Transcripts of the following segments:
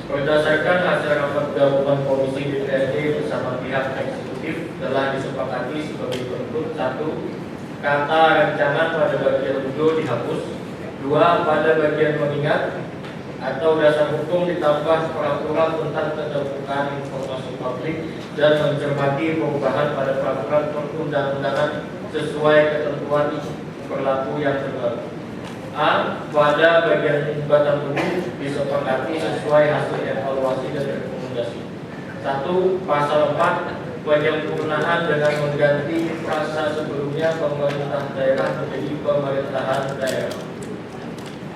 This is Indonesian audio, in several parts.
Berdasarkan hasil rapat gabungan Komisi DPRD bersama pihak eksekutif telah disepakati sebagai berikut: 1. Kata rancangan pada bagian judul dihapus. 2. Pada bagian mengingat atau dasar hukum ditambah peraturan tentang keterbukaan informasi publik dan mencermati perubahan pada peraturan perundang-undangan sesuai ketentuan berlaku yang terbaru. A. Pada bagian batang tubuh disepakati sesuai hasil evaluasi dan rekomendasi. 1. Pasal 4 penyempurnaan dengan mengganti frasa sebelumnya pemerintah daerah menjadi pemerintahan daerah.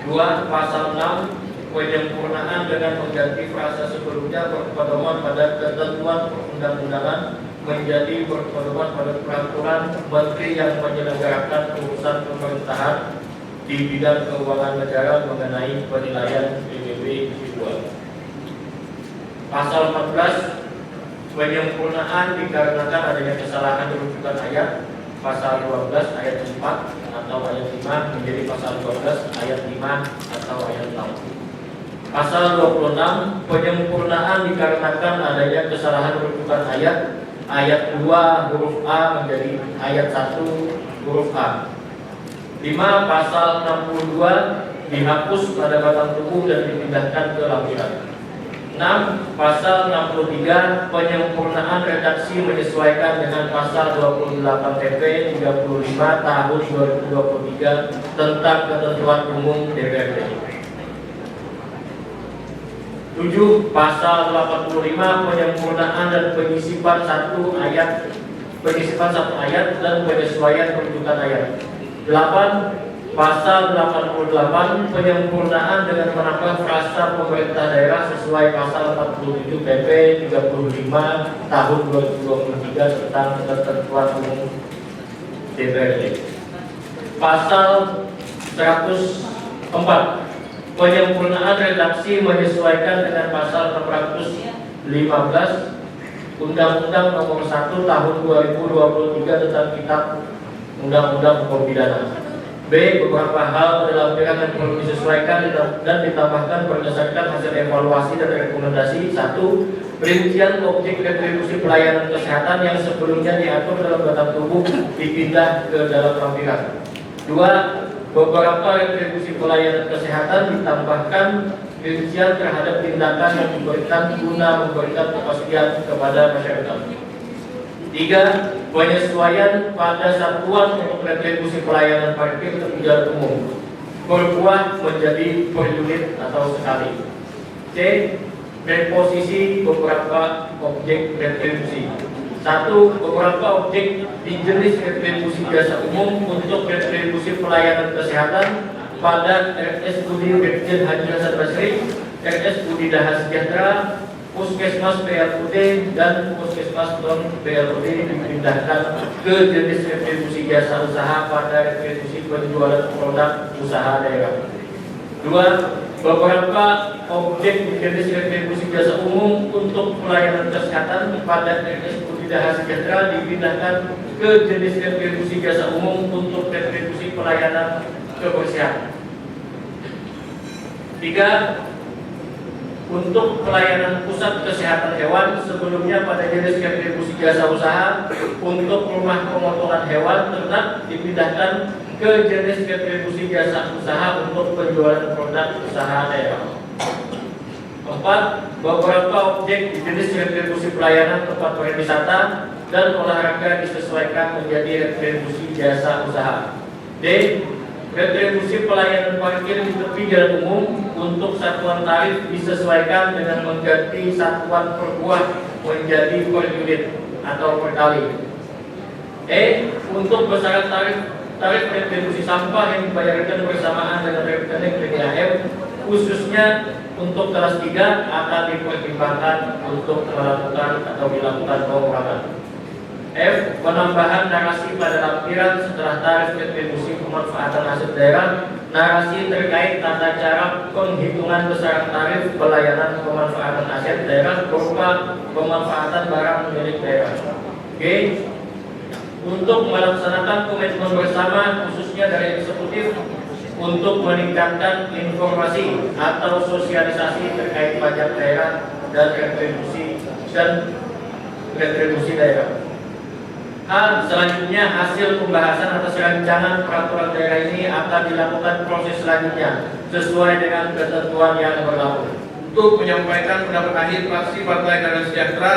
2. Pasal 6 penyempurnaan dengan mengganti frasa sebelumnya berpedoman pada ketentuan perundang-undangan menjadi berpedoman pada peraturan menteri yang menyelenggarakan urusan pemerintahan di bidang keuangan negara mengenai penilaian PBB individual. Pasal 14 penyempurnaan dikarenakan adanya kesalahan rujukan ayat pasal 12 ayat 4 atau ayat 5 menjadi pasal 12 ayat 5 atau ayat 6. Pasal 26 penyempurnaan dikarenakan adanya kesalahan rujukan ayat 2 huruf A menjadi ayat 1 huruf A. 5. Pasal 62 dihapus pada batang tubuh dan dipindahkan ke lampiran. 6. Pasal 63 penyempurnaan redaksi menyesuaikan dengan pasal 28 PP 35 tahun 2023 tentang ketentuan umum DPRD. 7. Pasal 85 penyempurnaan dan penyisipan satu ayat dan penyesuaian rujukan ayat. 8. Pasal 88 penyempurnaan dengan menambah frasa pemerintah daerah sesuai pasal 47 PP 35 tahun 2023 tentang ketentuan umum DPRD. Pasal 104 penyempurnaan redaksi menyesuaikan dengan pasal 615 Undang-Undang Nomor 1 Tahun 2023 tentang Kitab Undang-Undang Hukum Pidana. B. Beberapa hal dalam lampiran yang perlu disesuaikan dan ditambahkan berdasarkan hasil evaluasi dan rekomendasi. 1. Rincian objek retribusi pelayanan kesehatan yang sebelumnya diatur dalam batang tubuh dipindah ke dalam lampiran. 2. Beberapa retribusi pelayanan kesehatan ditambahkan rincian terhadap tindakan yang diberikan guna memberikan kepastian kepada masyarakat. 3. Penyesuaian pada satuan untuk retribusi pelayanan parkir terpidana umum berbuah menjadi per unit atau sekali. C. Reposisi beberapa objek retribusi. 1. Beberapa objek di jenis retribusi jasa umum untuk retribusi pelayanan kesehatan pada RSUD Brigjen Haji Hasan Basri, RSUD Daha Sejahtera, Puskesmas PLUD dan Puskesmas non PLUD dipindahkan ke jenis retribusi jasa usaha pada retribusi penjualan produk usaha daerah. 2. Beberapa objek jenis retribusi jasa umum untuk pelayanan kesehatan pada RSUD Daha Sejahtera dipindahkan ke jenis retribusi jasa umum untuk retribusi pelayanan kebersihan. 3. Untuk pelayanan pusat kesehatan hewan sebelumnya pada jenis retribusi jasa usaha untuk rumah pemotongan hewan ternak dipindahkan ke jenis retribusi jasa usaha untuk penjualan produk usaha daerah. 4. Beberapa objek di jenis retribusi pelayanan tempat pariwisata dan olahraga disesuaikan menjadi retribusi jasa usaha. D. Retribusi pelayanan parkir di tepi jalan umum untuk satuan tarif disesuaikan dengan mengganti satuan per buah menjadi per unit atau per kali. E. Untuk besaran tarif retribusi sampah yang dibayarkan bersamaan dengan rekening PDAM khususnya untuk kelas 3 akan dipertimbangkan untuk melakukan atau dilakukan pengurangan. F. Penambahan narasi pada lampiran setelah tarif retribusi pemanfaatan aset daerah, narasi terkait tata cara penghitungan besaran tarif pelayanan pemanfaatan aset daerah berupa pemanfaatan barang milik daerah. G. Untuk melaksanakan komitmen bersama khususnya dari eksekutif untuk meningkatkan informasi atau sosialisasi terkait pajak daerah dan retribusi daerah. Selanjutnya, hasil pembahasan atas rancangan peraturan daerah ini akan dilakukan proses selanjutnya sesuai dengan ketentuan yang berlaku. Untuk menyampaikan pendapat akhir fraksi Partai Keadilan Sejahtera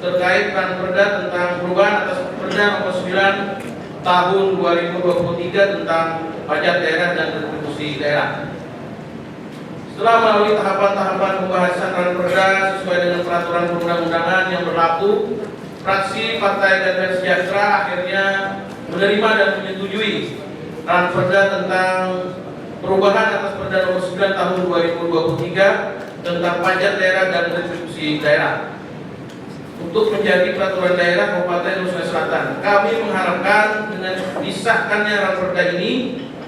terkait Perda tentang perubahan atas Perda nomor 9 tahun 2023 tentang pajak daerah dan retribusi daerah. Setelah melalui tahapan-tahapan pembahasan Perda sesuai dengan peraturan perundang-undangan yang berlaku, fraksi Partai Keadilan Sejahtera akhirnya menerima dan menyetujui Perda tentang perubahan atas Perda nomor 9 tahun 2023 tentang pajak daerah dan retribusi daerah untuk menjadi peraturan daerah Kabupaten Hulu Sungai Selatan. Kami mengharapkan dengan disahkannya Perda ini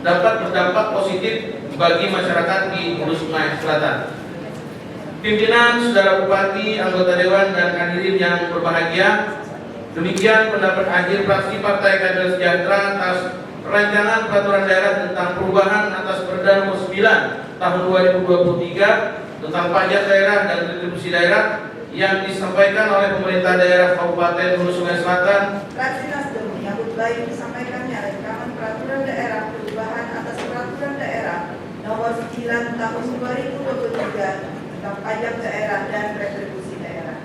dapat berdampak positif bagi masyarakat di Hulu Sungai Selatan. Pimpinan, saudara bupati, anggota dewan, dan hadirin yang berbahagia, demikian pendapat akhir fraksi Partai Keadilan Sejahtera atas rancangan peraturan daerah tentang perubahan atas Perda nomor 9 tahun 2023 tentang pajak daerah dan retribusi daerah yang disampaikan oleh pemerintah daerah Kabupaten Hulu Sungai Selatan. Fraksi Nasdem menyambut baik disampaikannya rancangan peraturan daerah perubahan atas peraturan daerah nomor 9 tahun 2023 tentang pajak daerah dan retribusi daerah,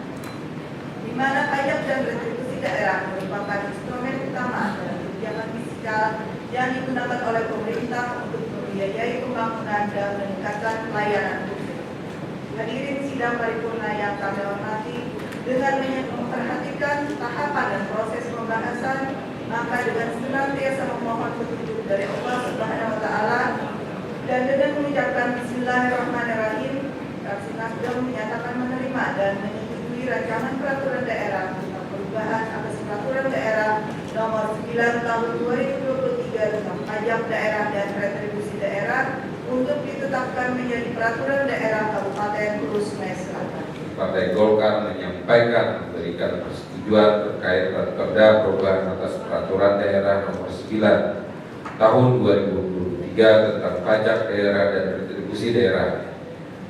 di mana pajak dan retribusi daerah merupakan instrumen utama dalam kebijakan fiskal yang digunakan oleh pemerintah untuk membiayai pembangunan dan meningkatkan pelayanan publik. Hadirin sidang paripurna yang kami hormati, dengan memperhatikan tahapan dan proses pembahasan, maka dengan senantiasa memohon petunjuk dari Allah Subhanahu wa Ta'ala dan dengan mengucapkan Bismillahirrahmanirrahim, fraksi Nasdem menyatakan menerima dan menyetujui rancangan peraturan daerah tentang perubahan atas peraturan daerah nomor 9 tahun 2023 tentang pajak daerah dan retribusi daerah untuk ditetapkan menjadi peraturan daerah Kabupaten Hulu Sungai Selatan. Partai Golkar menyampaikan memberikan persetujuan terkait Perda perubahan atas peraturan daerah nomor 9 tahun 2023 tentang pajak daerah dan retribusi daerah,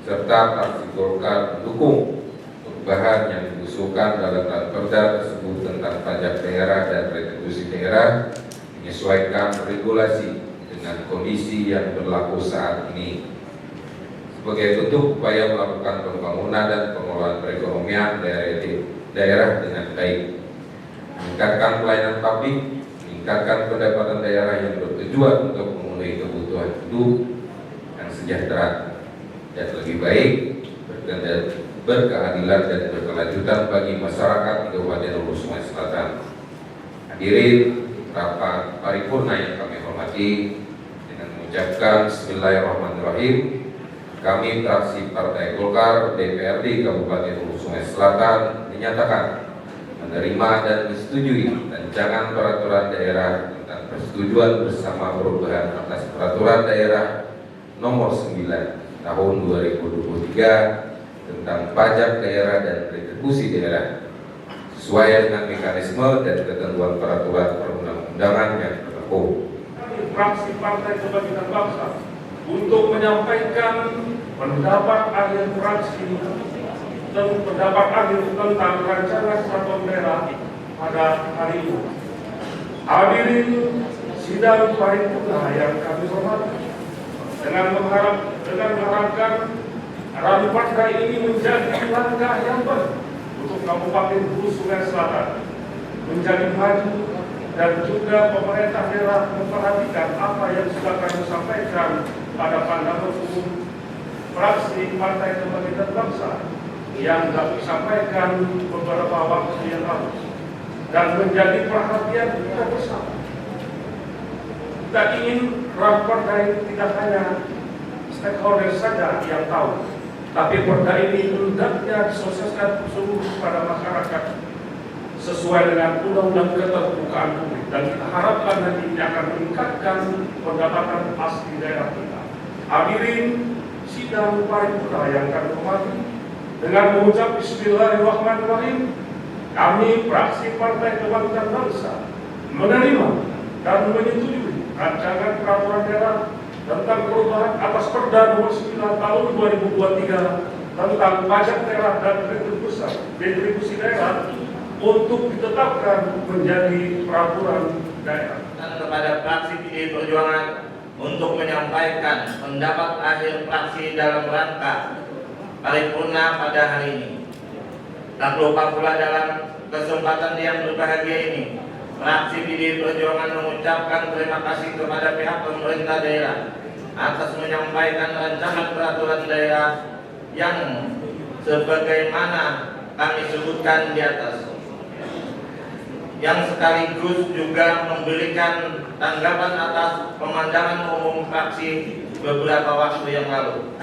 serta fraksi Golkar mendukung perubahan yang diusulkan dalam Perda tersebut tentang pajak daerah dan retribusi daerah menyesuaikan regulasi dengan kondisi yang berlaku saat ini sebagai bentuk upaya melakukan pembangunan dan pengelolaan perekonomian daerah dengan baik, meningkatkan pelayanan publik, meningkatkan pendapatan daerah yang bertujuan untuk memenuhi kebutuhan hidup yang sejahtera dan lebih baik, berkeadilan dan berkelanjutan bagi masyarakat di Kabupaten Hulu Sungai Selatan. Hadirin rapat paripurna yang kami hormati, mengucapkan Bismillahirrahmanirrahim, kami fraksi Partai Golkar DPRD Kabupaten Hulu Sungai Selatan menyatakan menerima dan menyetujui rancangan peraturan daerah tentang persetujuan bersama perubahan atas peraturan daerah nomor 9 tahun 2023 tentang pajak daerah dan retribusi daerah sesuai dengan mekanisme dan ketentuan peraturan perundang-undangan yang berlaku. Fraksi Partai Kebangkitan Bangsa untuk menyampaikan pendapat akhir fraksi dan pendapat akhir tentang rancangan peraturan daerah pada hari ini. Hadirin sidang paripurna yang kami hormati, dengan mengharapkan Perda ini menjadi langkah yang baik untuk Kabupaten Hulu Sungai Selatan menjadi maju, dan juga pemerintah daerah memperhatikan apa yang sudah kami sampaikan pada pandangan umum fraksi Partai Kebangkitan Bangsa yang kami sampaikan beberapa waktu yang lalu dan menjadi perhatian kita bersama. Kita ingin Perda ini tidak hanya stakeholder saja yang tahu, tapi Perda ini hendaknya disosialisasikan seluruh pada masyarakat sesuai dengan undang-undang keterbukaan publik, dan kita harapkan nanti ini akan meningkatkan pendapatan asli daerah kita. Hadirin sidang paripurna yang kami hormati, dengan mengucap Bismillahirrahmanirrahim, kami fraksi Partai Kebangkitan Bangsa menerima dan menyetujui rancangan peraturan daerah tentang perubahan atas Perda Nomor 9 Tahun 2023 tentang pajak daerah dan retribusi daerah untuk ditetapkan menjadi peraturan daerah. Dan kepada fraksi PDI Perjuangan untuk menyampaikan pendapat akhir fraksi dalam rangka paripurna pada hari ini. Tak lupa pula dalam kesempatan yang berbahagia ini, fraksi PDI Perjuangan mengucapkan terima kasih kepada pihak pemerintah daerah atas menyampaikan rancangan peraturan daerah yang sebagaimana kami sebutkan di atas, yang sekaligus juga memberikan tanggapan atas pemandangan umum fraksi beberapa waktu yang lalu,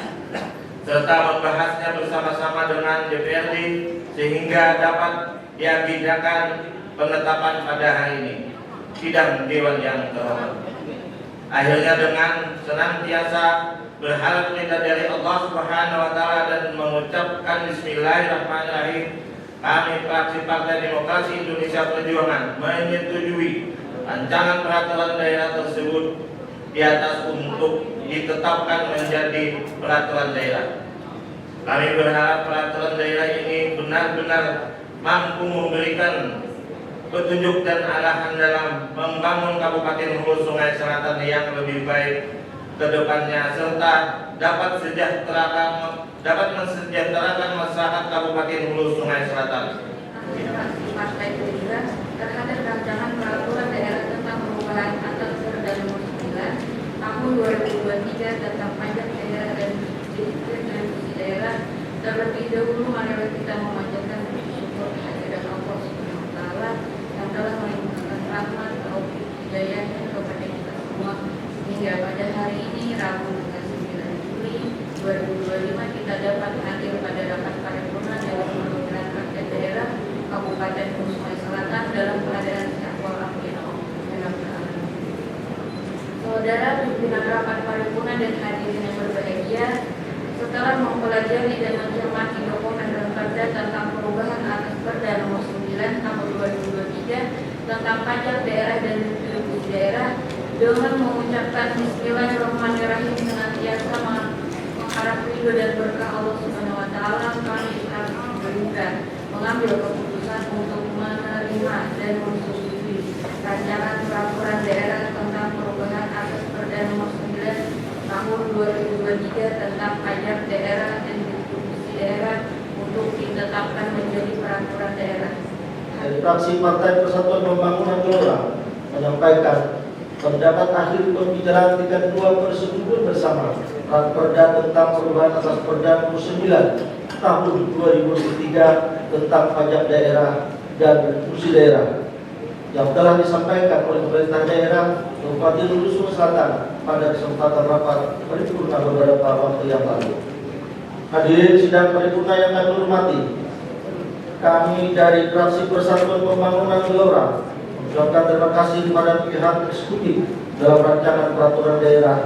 serta membahasnya bersama-sama dengan DPRD sehingga dapat diagendakan penetapan pada hari ini sidang Dewan yang terhormat. Akhirnya dengan senantiasa berharap ridha dari Allah Subhanahu wa taala dan mengucapkan bismillahirrahmanirrahim, kami fraksi Partai Demokrasi Indonesia Perjuangan menyetujui rancangan peraturan daerah tersebut di atas untuk ditetapkan menjadi peraturan daerah. Kami berharap peraturan daerah ini benar-benar mampu memberikan petunjuk dan arahan dalam membangun Kabupaten Hulu Sungai Selatan yang lebih baik ke depannya, serta dapat mensejahterakan masyarakat Kabupaten Hulu Sungai Selatan. Fraksi Partai Gerindra terhadap rancangan peraturan daerah tentang perubahan atas Perda Nomor 9 Tahun 2023 tentang pajak daerah dan retribusi daerah. Terlebih dahulu marilah kita memanjatkan puji syukur kehadirat Allah Subhanahu wa taala yang telah melimpahkan rahmat, taufik, hidayahnya kepada kita semua hingga pada hari ini Rabu 9 Juli 2025 kita dapat hadir pada rapat paripurna Dewan Perwakilan Rakyat Daerah Kabupaten Hulu Sungai Selatan dalam keadaan sehat walafiat. Saudara pimpinan rapat paripurna dan hadirin yang berbahagia, setelah mempelajari dan mencermati dokumen dan perda tentang perubahan atas Perda Nomor 9 Tahun 2023 tentang pajak daerah dan retribusi daerah, dengan mengucapkan Bismillahirrahmanirrahim senantiasa mengharap ridho dan berkah Allah Subhanahu wa taala, kami Gerindra mengambil keputusan untuk menerima dan menyetujui rancangan peraturan daerah tentang perubahan atas Perda Nomor 9 Tahun 2023 tentang pajak daerah dan retribusi daerah untuk ditetapkan menjadi peraturan daerah. Dari fraksi Partai Persatuan Pembangunan Gelora menyampaikan pendapat akhir pembicaraan tingkat 2 persetujuan bersama Perda tentang perubahan atas Perda Nomor 9 Tahun 2023 tentang pajak daerah dan retribusi daerah yang telah disampaikan oleh pemerintah daerah Kabupaten Hulu Sungai Selatan pada kesempatan rapat paripurna beberapa waktu yang lalu. Hadirin sidang paripurna yang kami hormati, kami dari fraksi Persatuan Pembangunan Gelora mengucapkan terima kasih kepada pihak eksekutif dalam rancangan peraturan daerah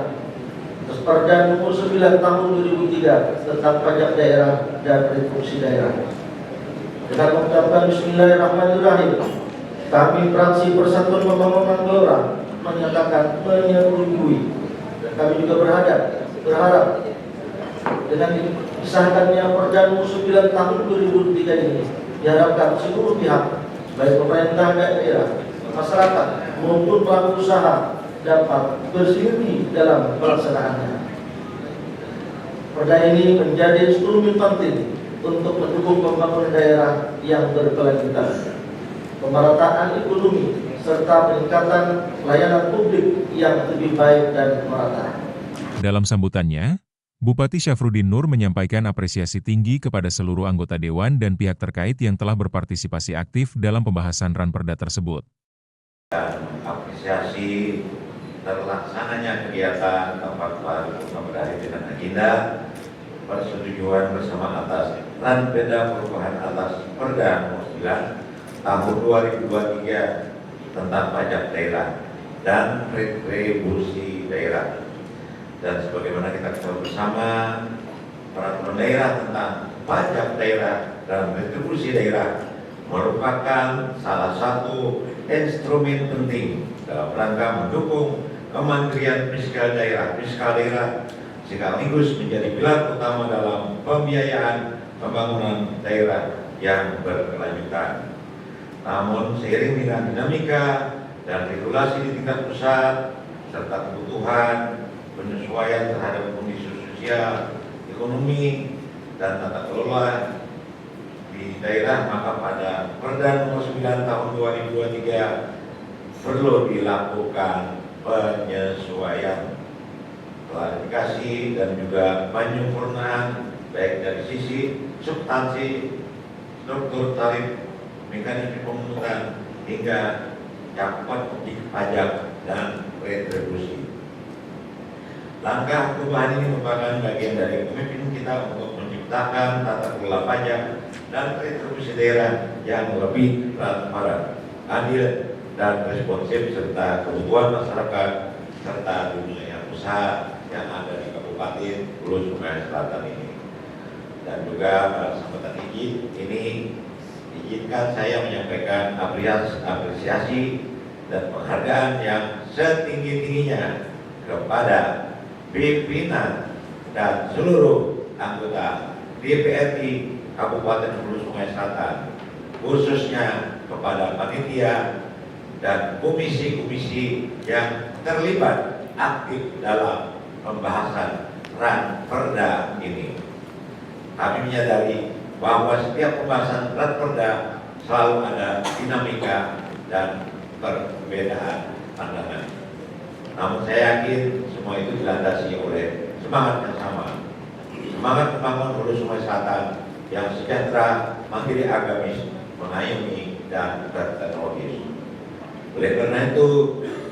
atas Perda Nomor 9 Tahun 2003 tentang pajak daerah dan retribusi daerah. Dengan mengucapkan Bismillahirrahmanirrahim, kami fraksi Persatuan Pembangunan Gelora menyatakan menyetujui. Kami juga berharap dengan disahkannya Perda Nomor 9 Tahun 2003 ini diharapkan seluruh pihak, baik pemerintah daerah, masyarakat maupun pelaku usaha dapat bersinergi dalam pelaksanaannya. Perda ini menjadi instrumen penting untuk mendukung pembangunan daerah yang berkelanjutan, pemerataan ekonomi, serta peningkatan pelayanan publik yang lebih baik dan merata. Dalam sambutannya, Bupati Syafruddin Nur menyampaikan apresiasi tinggi kepada seluruh anggota Dewan dan pihak terkait yang telah berpartisipasi aktif dalam pembahasan Ranperda tersebut. Apresiasi terlaksananya kegiatan rapat paripurna berakhir dengan agenda persetujuan bersama atas Ranperda perubahan atas Perda Nomor 9 Tahun 2023 tentang pajak daerah dan retribusi daerah. Dan sebagaimana kita ketahui bersama, peraturan daerah tentang pajak daerah dan retribusi daerah merupakan salah satu instrumen penting dalam rangka mendukung Kementerian Fiskal Daerah sekaligus menjadi pilar utama dalam pembiayaan pembangunan daerah yang berkelanjutan. Namun seiring dengan dinamika dan regulasi di tingkat pusat serta kebutuhan penyesuaian terhadap kondisi sosial, ekonomi, dan tata kelola di daerah, maka pada Perda nomor 9 tahun 2023 perlu dilakukan penyesuaian, klarifikasi, dan juga penyempurnaan baik dari sisi substansi, struktur tarif, mekanisme pemungutan, hingga cakupan objek pajak dan retribusi. Langkah perubahan ini merupakan bagian dari komitmen kita untuk menciptakan tata kelola pajak dan retribusi daerah yang lebih transparan, adil, dan responsif serta kebutuhan masyarakat serta dunia usaha yang ada di Kabupaten Hulu Sungai Selatan ini. Dan juga pada kesempatan ini izinkan saya menyampaikan apresiasi dan penghargaan yang setinggi-tingginya kepada pimpinan dan seluruh anggota DPRD Kabupaten Hulu Sungai Selatan, khususnya kepada panitia dan komisi-komisi yang terlibat aktif dalam pembahasan Ranperda ini. Kami menyadari bahwa setiap pembahasan Ranperda selalu ada dinamika dan perbedaan pandangan. Namun saya yakin semua itu dilandasi oleh semangat yang sama, semangat membangun Hulu Sungai Selatan yang sejahtera, mandiri agamis, mengayomi, dan berteknologis. Oleh karena itu,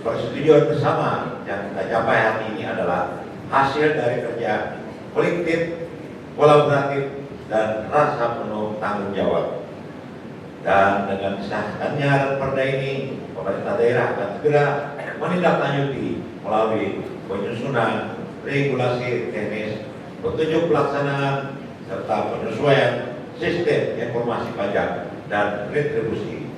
persetujuan bersama yang kita capai hari ini adalah hasil dari kerja kolektif, kolaboratif, dan rasa penuh tanggung jawab. Dan dengan disahkannya Ranperda ini, pemerintah daerah akan segera menindaklanjuti melalui penyusunan regulasi teknis, petunjuk pelaksanaan, serta penyesuaian sistem informasi pajak dan retribusi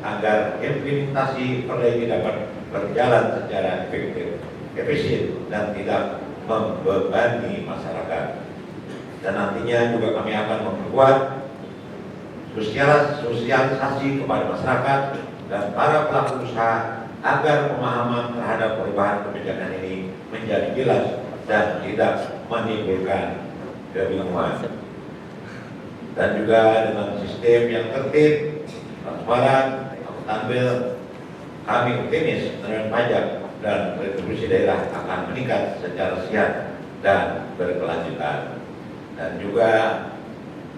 agar implementasi perda ini dapat berjalan secara efektif, efisien, dan tidak membebani masyarakat. Dan nantinya juga kami akan memperkuat sosialisasi kepada masyarakat dan para pelaku usaha agar pemahaman terhadap perubahan kebijakan ini menjadi jelas dan tidak menimbulkan kebingungan. Dan juga dengan sistem yang tertib, transparan, akuntabel, kami optimis penerimaan pajak dan retribusi daerah akan meningkat secara sehat dan berkelanjutan. Dan juga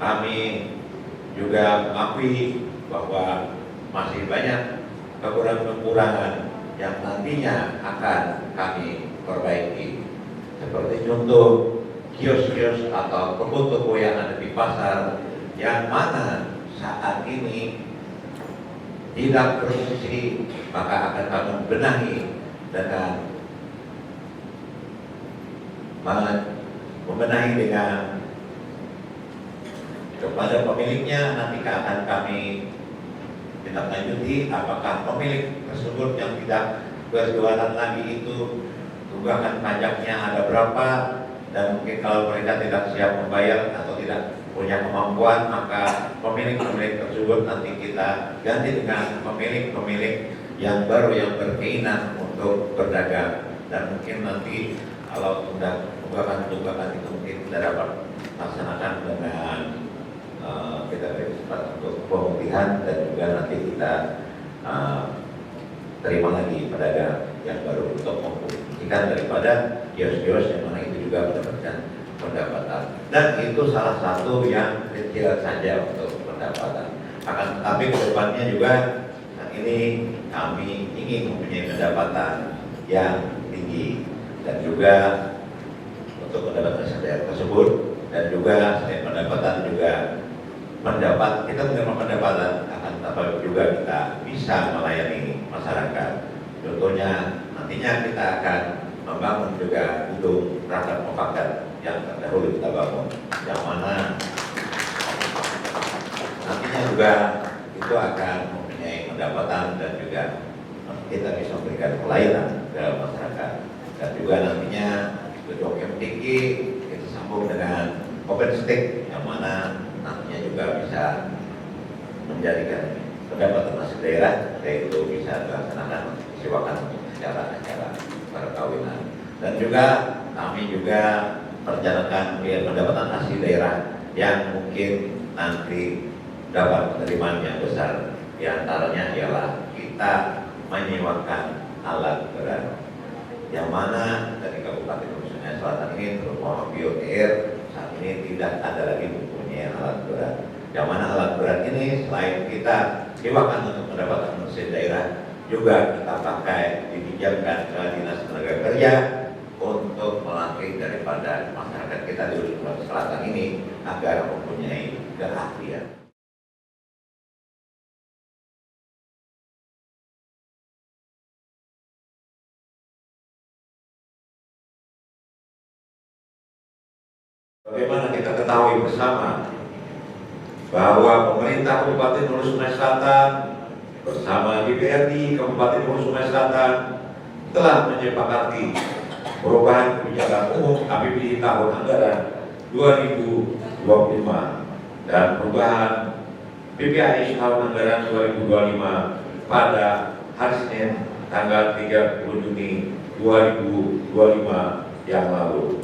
kami juga mengakui bahwa masih banyak kekurangan-kekurangan yang nantinya akan kami perbaiki. Seperti contoh kios-kios atau toko-toko yang ada di pasar yang mana saat ini tidak berfungsi, maka akan kami benahi dengan membenahi dengan kepada pemiliknya. Nanti akan kami tindak lanjuti apakah pemilik tersebut yang tidak berjualan lagi itu tunggakan pajaknya ada berapa, dan mungkin kalau mereka tidak siap membayar atau tidak punya kemampuan, maka pemilik-pemilik tersebut nanti kita ganti dengan pemilik-pemilik yang baru yang berkeinginan untuk berdagang. Dan mungkin nanti kalau tunggakan itu mungkin kita dapat laksanakan dengan kita beri kesempatan untuk pemutihan, dan juga nanti kita terima lagi pedagang yang baru untuk mempublikasikan daripada kios-kios yang mana itu juga mendapatkan pendapatan. Dan itu salah satu yang kecil saja untuk pendapatan. Akan tetapi kedepannya juga saat ini kami ingin mempunyai pendapatan yang tinggi, dan juga untuk pendapatan daerah tersebut, dan juga selain pendapatan juga kita menerima pendapatan, akan tetapi juga kita bisa melayani masyarakat. Contohnya nantinya kita akan membangun juga gedung perangkat mufakat yang terdahulu kita bangun, yang mana nantinya juga itu akan mempunyai pendapatan, dan juga kita bisa memberikan pelayanan ke masyarakat. Dan juga nantinya gedung MTQ kita sambung dengan OpenStack yang mana nantinya juga bisa menjadikan pendapatan masuk daerah, yaitu bisa dilaksanakan sewakan acara-acara perkawinan. Dan juga kami juga merencanakan pendapatan asli daerah yang mungkin nanti dapat penerimaan yang besar. Di antaranya ialah kita menyewakan alat berat, yang mana dari Kabupaten Sungai Selatan ini terutama PUTR saat ini tidak ada lagi mempunyai alat berat. Yang mana alat berat ini selain kita sewakan untuk pendapatan mesin daerah, juga kita pakai dipinjamkan ke Dinas Tenaga Kerja untuk melatih daripada masyarakat kita di Sulawesi Selatan ini agar mempunyai keahlian. Bagaimana kita ketahui bersama bahwa pemerintah Kabupaten Hulu Sungai Selatan bersama DPRD Kabupaten Hulu Sungai Selatan telah menyepakati perubahan kebijakan umum APBD tahun anggaran 2025 dan perubahan PPAI tahun anggaran 2025 pada hari Senin tanggal 30 Juni 2025 yang lalu.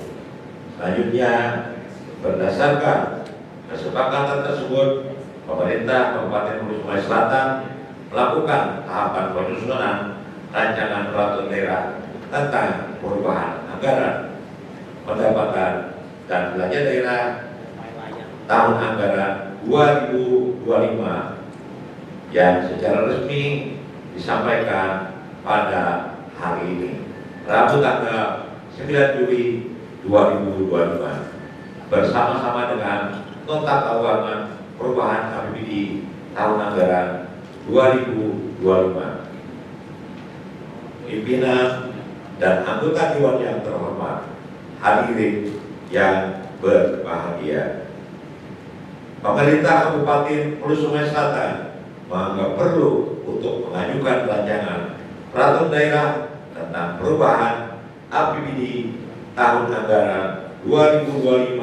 Selanjutnya, berdasarkan kesepakatan tersebut, pemerintah Kabupaten Hulu Sungai Selatan melakukan tahapan penyusunan rancangan peraturan daerah tentang perubahan anggaran, pendapatan, dan belanja daerah tahun anggaran 2025 yang secara resmi disampaikan pada hari ini, Rabu tanggal 9 Juli 2025 bersama-sama dengan nota keuangan perubahan APBD tahun anggaran 2025. Pimpinan dan anggota Dewan yang terhormat, hadirin yang berbahagia. Pemerintah Kabupaten Hulu Sungai Selatan menganggap perlu untuk mengajukan rancangan peraturan daerah tentang perubahan APBD tahun anggaran 2025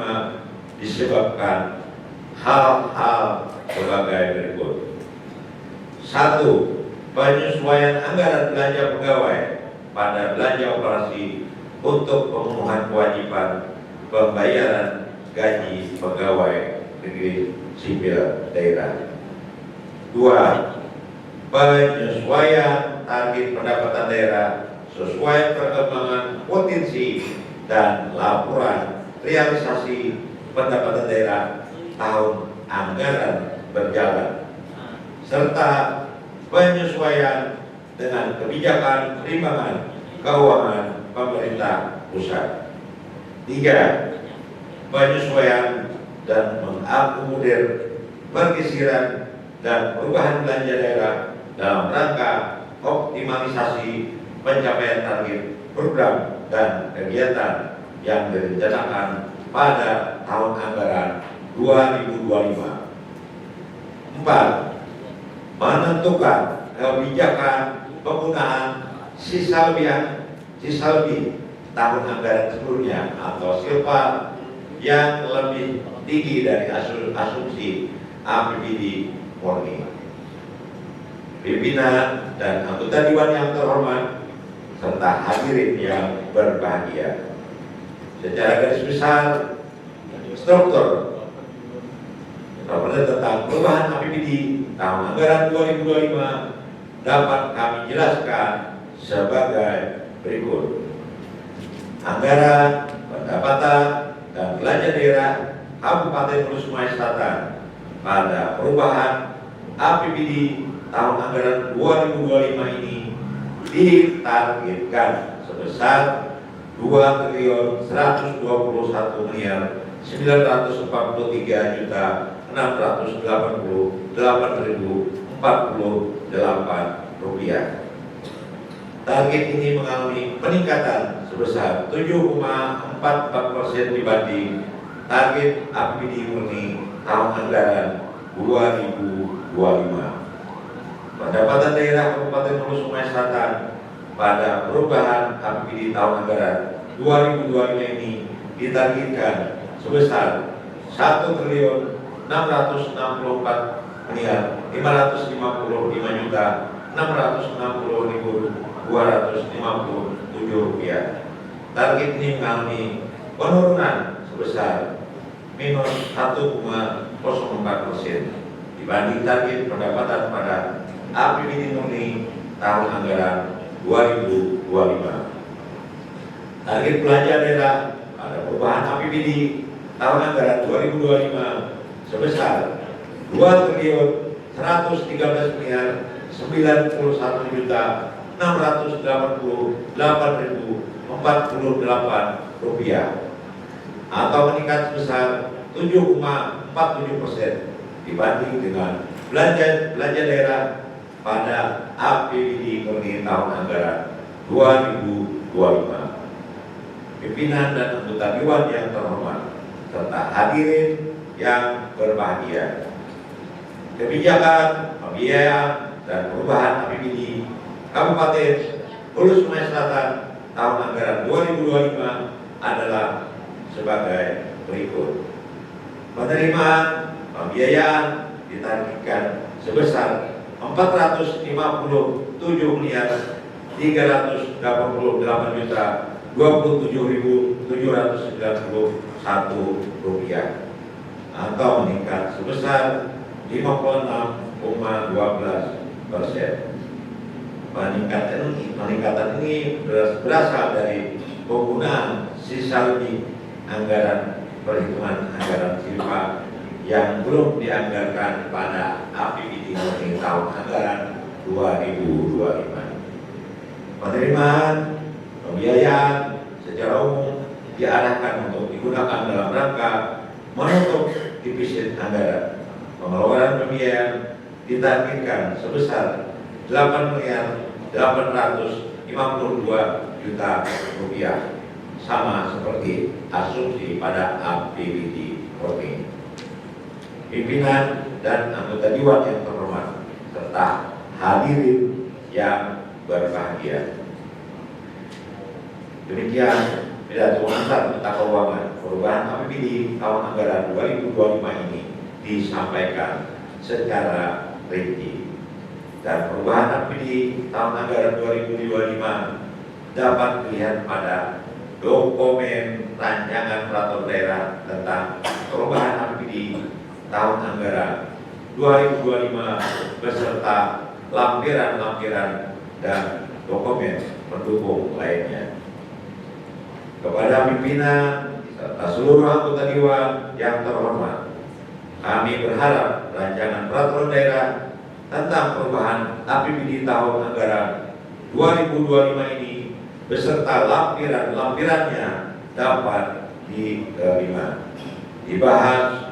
disebabkan hal-hal sebagai berikut. 1. Penyesuaian anggaran belanja pegawai pada belanja operasi untuk pemenuhan kewajiban pembayaran gaji pegawai negeri sipil daerah. 2. Penyesuaian target pendapatan daerah sesuai perkembangan potensi dan laporan realisasi pendapatan daerah tahun anggaran berjalan, serta penyesuaian dengan kebijakan perimbangan keuangan pemerintah pusat. 3. Penyesuaian dan mengakomodir pergeseran dan perubahan belanja daerah dalam rangka optimalisasi pencapaian target program dan kegiatan yang direncanakan pada tahun anggaran 2025. 4. Menentukan kebijakan penggunaan sisa lebih tahun anggaran sebelumnya atau silpa yang lebih tinggi dari asumsi APBD murni. Pimpinan dan anggota Dewan yang terhormat serta hadirin yang berbahagia, secara garis besar struktur tentang perubahan APBD tahun anggaran 2025 dapat kami jelaskan sebagai berikut. Anggaran, pendapatan, dan belanja daerah Kabupaten Hulu Sungai Selatan pada perubahan APBD tahun anggaran 2025 ini ditargetkan sebesar 2.183.688.048 rupiah. Target ini mengalami peningkatan sebesar 7,44% dibanding target APBD murni tahun anggaran 2025. Pendapatan daerah Kabupaten Hulu Sungai Selatan pada perubahan APBD tahun anggaran 2025 ini ditargetkan sebesar 1.664.655.257 rupiah. Target ini mengalami penurunan sebesar minus 1,04% dibanding target pendapatan pada APBD murni tahun anggaran 2025. Target belanja daerah pada perubahan APBD tahun anggaran 2025 sebesar 2.191.988.048 rupiah atau meningkat sebesar 7,47% dibanding dengan belanja daerah pada APBD murni tahun anggaran 2025. Pimpinan dan anggota Dewan yang terhormat serta hadirin yang berbahagia, kebijakan, pembiayaan, dan perubahan APBD Kabupaten Hulu Sungai Selatan tahun anggaran 2025 adalah sebagai berikut. Penerimaan pembiayaan ditargetkan sebesar 450.388.027.791 rupiah atau meningkat sebesar 56,12%. Peningkatan ini berasal dari penggunaan sisa lebih anggaran perhitungan anggaran silpa yang belum dianggarkan pada APBD murni tahun anggaran 2025. Penerimaan pembiayaan secara umum diarahkan untuk digunakan dalam rangka menutup defisit anggaran. Pengeluaran pembiayaan ditargetkan sebesar 8.852.000.000 rupiah, sama seperti asumsi pada APBD murni. Pimpinan dan anggota Dewan yang terhormat serta hadirin yang berbahagia. Demikian pidato antar tata keuangan perubahan APBD tahun anggaran 2025 ini disampaikan secara rinci, dan perubahan APBD tahun anggaran 2025 dapat dilihat pada dokumen rancangan peraturan daerah tentang perubahan APBD tahun anggaran 2025 beserta lampiran-lampiran dan dokumen pendukung lainnya. Kepada pimpinan serta seluruh anggota Dewan yang terhormat, kami berharap rancangan peraturan daerah tentang perubahan APBD tahun anggaran 2025 ini beserta lampiran-lampirannya dapat diterima, dibahas,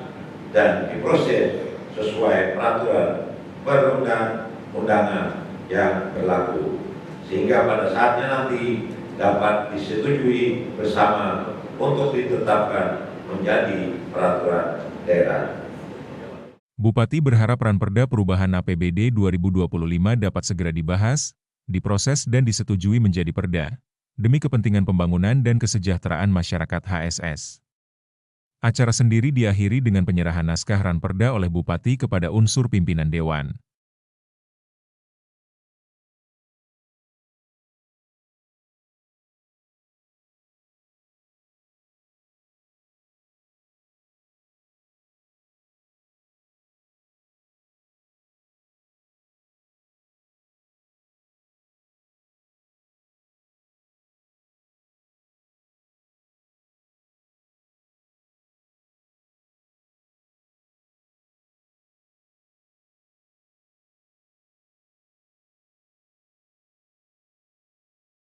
dan diproses sesuai peraturan perundang-undangan yang berlaku, sehingga pada saatnya nanti dapat disetujui bersama untuk ditetapkan menjadi peraturan daerah. Bupati berharap Ranperda Perubahan APBD 2025 dapat segera dibahas, diproses dan disetujui menjadi perda, demi kepentingan pembangunan dan kesejahteraan masyarakat HSS. Acara sendiri diakhiri dengan penyerahan naskah Ranperda oleh Bupati kepada unsur pimpinan Dewan.